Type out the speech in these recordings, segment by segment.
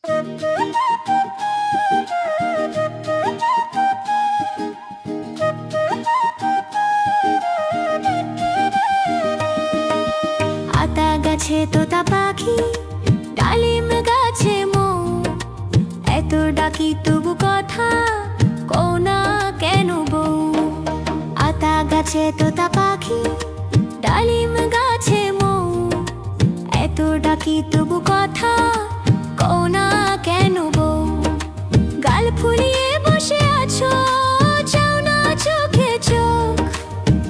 আতা গাছে তোতা পাখি, ডালিম গাছে মৌ, এত ডাকি তবু কথা কও না কেন বউ। আতা গাছে তোতা পাখি, ডালিম গাছে মৌ, এত ডাকি তবু কথা কও না কেন বউ। গাল ফুলিয়ে বসে আছো, চাও না চোখে চোখ,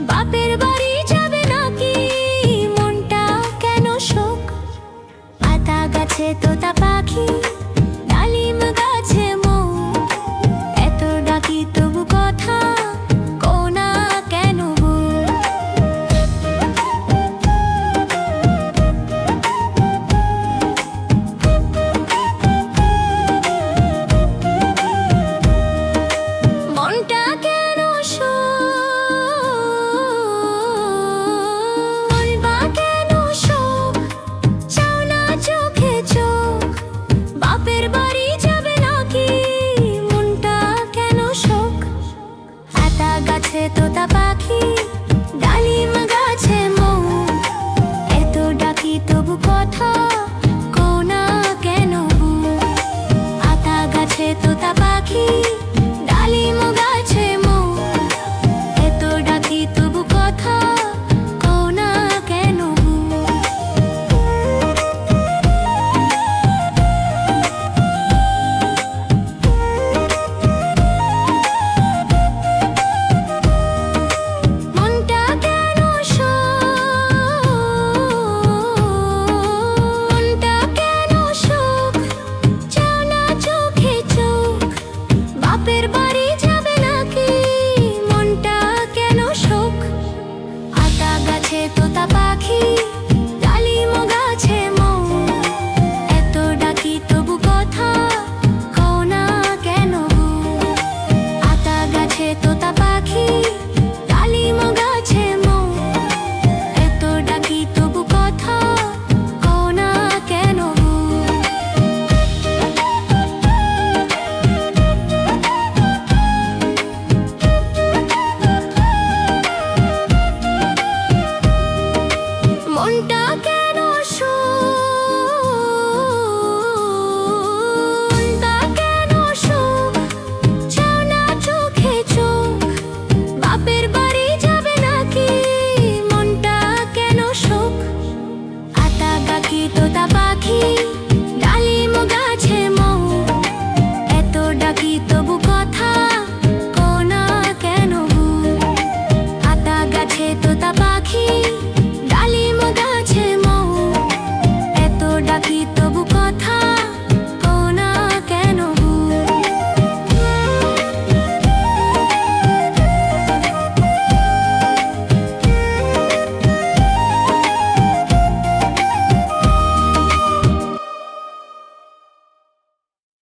বাপের বাড়ি যাবে নাকি, মনটা কেন শোক। আতা গাছে তোতা পাখি,